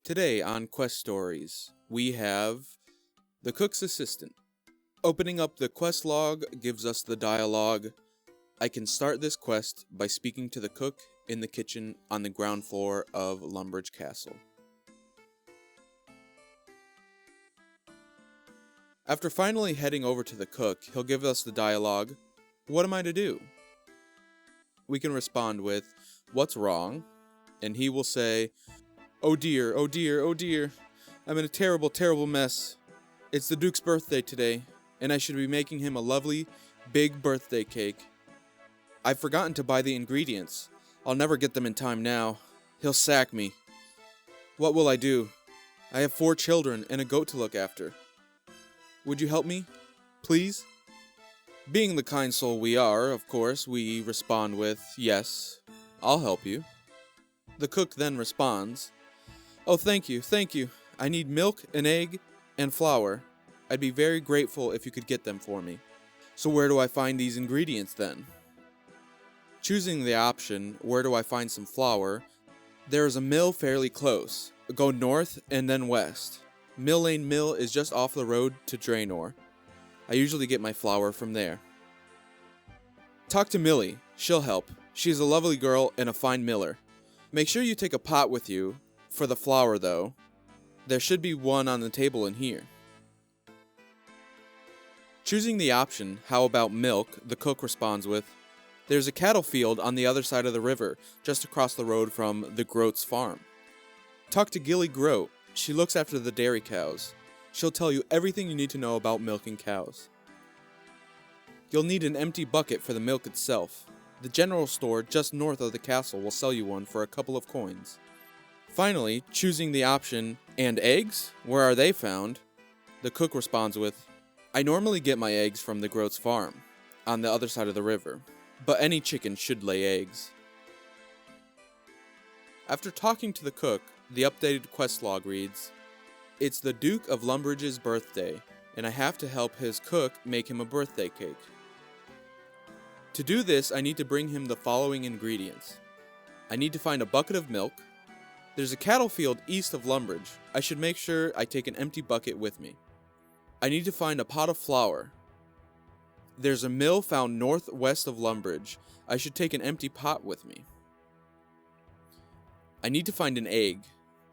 Today on QuestStories, we have the cook's assistant. Opening up the quest log gives us the dialogue. I can start this quest by speaking to the cook in the kitchen on the ground floor of Lumbridge Castle. After finally heading over to the cook, he'll give us the dialogue, "What am I to do?" We can respond with, "What's wrong?" And he will say, "Oh dear, oh dear, oh dear. I'm in a terrible, terrible mess. It's the Duke's birthday today, and I should be making him a lovely, big birthday cake. I've forgotten to buy the ingredients. I'll never get them in time now. He'll sack me. What will I do? I have 4 children and a goat to look after. Would you help me? Please?" Being the kind soul we are, of course, we respond with, "Yes, I'll help you." The cook then responds, "Oh, thank you, thank you. I need milk, an egg, and flour. I'd be very grateful if you could get them for me." So where do I find these ingredients then? Choosing the option, where do I find some flour, there is a mill fairly close. Go north and then west. Mill Lane Mill is just off the road to Draenor. I usually get my flour from there. Talk to Millie. She'll help. She's a lovely girl and a fine miller. Make sure you take a pot with you. For the flour, though, there should be one on the table in here. Choosing the option, how about milk, the cook responds with, "There's a cattle field on the other side of the river, just across the road from the Groat's farm. Talk to Gilly Groat. She looks after the dairy cows. She'll tell you everything you need to know about milking cows. You'll need an empty bucket for the milk itself. The general store just north of the castle will sell you one for a couple of coins." Finally, choosing the option, "And eggs? Where are they found?" The cook responds with, "I normally get my eggs from the Groat's farm, on the other side of the river, but any chicken should lay eggs." After talking to the cook, the updated quest log reads, "It's the Duke of Lumbridge's birthday, and I have to help his cook make him a birthday cake. To do this, I need to bring him the following ingredients. I need to find a bucket of milk. There's a cattle field east of Lumbridge. I should make sure I take an empty bucket with me. I need to find a pot of flour. There's a mill found northwest of Lumbridge. I should take an empty pot with me. I need to find an egg.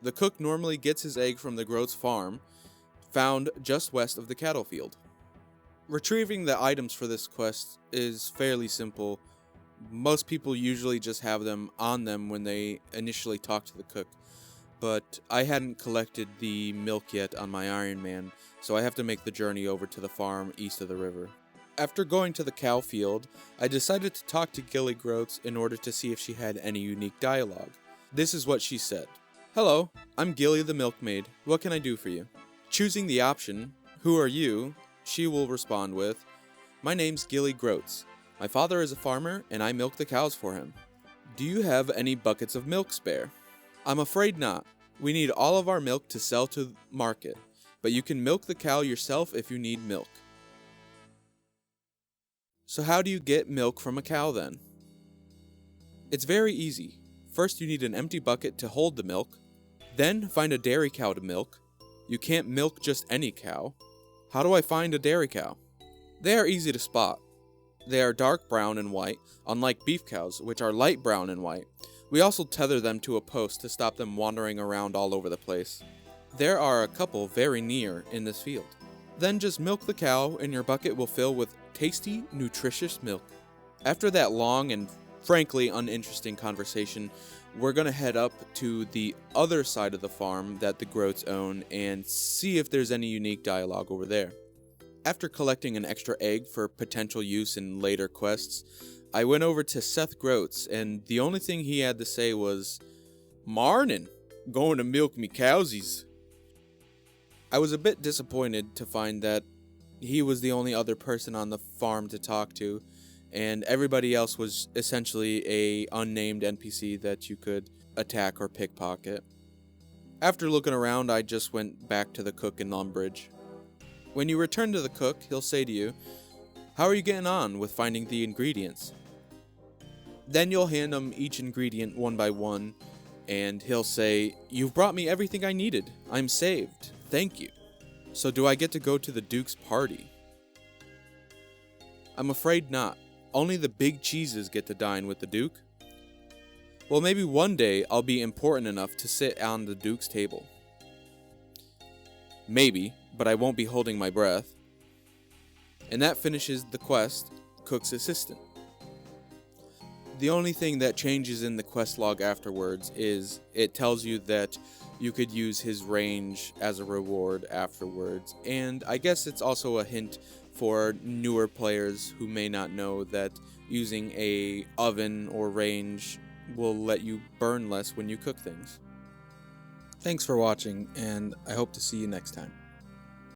The cook normally gets his egg from the Groat's farm, found just west of the cattle field." Retrieving the items for this quest is fairly simple. Most people usually just have them on them when they initially talk to the cook, but I hadn't collected the milk yet on my Ironman, so I have to make the journey over to the farm east of the river. After going to the cow field, I decided to talk to Gilly Groats in order to see if she had any unique dialogue. This is what she said. "Hello, I'm Gilly the milkmaid. What can I do for you?" Choosing the option, "Who are you?" she will respond with, "My name's Gilly Groats. My father is a farmer, and I milk the cows for him. Do you have any buckets of milk spare?" "I'm afraid not. We need all of our milk to sell to market, but you can milk the cow yourself if you need milk." So how do you get milk from a cow then? It's very easy. First you need an empty bucket to hold the milk. Then find a dairy cow to milk. You can't milk just any cow. How do I find a dairy cow? They are easy to spot. They are dark brown and white, unlike beef cows, which are light brown and white. We also tether them to a post to stop them wandering around all over the place. There are a couple very near in this field. Then just milk the cow and your bucket will fill with tasty, nutritious milk. After that long and frankly uninteresting conversation, we're going to head up to the other side of the farm that the Groats own and see if there's any unique dialogue over there. After collecting an extra egg for potential use in later quests, I went over to Seth Groats, and the only thing he had to say was, "Marnin', going to milk me cowsies." I was a bit disappointed to find that he was the only other person on the farm to talk to, and everybody else was essentially a unnamed NPC that you could attack or pickpocket. After looking around, I just went back to the cook in Lumbridge. When you return to the cook, he'll say to you, "How are you getting on with finding the ingredients?" Then you'll hand him each ingredient one by one, and he'll say, "You've brought me everything I needed. I'm saved. Thank you." So do I get to go to the Duke's party? I'm afraid not. Only the big cheeses get to dine with the Duke. Well, maybe one day I'll be important enough to sit on the Duke's table. Maybe, but I won't be holding my breath. And that finishes the quest, Cook's Assistant. The only thing that changes in the quest log afterwards is it tells you that you could use his range as a reward afterwards, and I guess it's also a hint for newer players who may not know that using a oven or range will let you burn less when you cook things. Thanks for watching, and I hope to see you next time.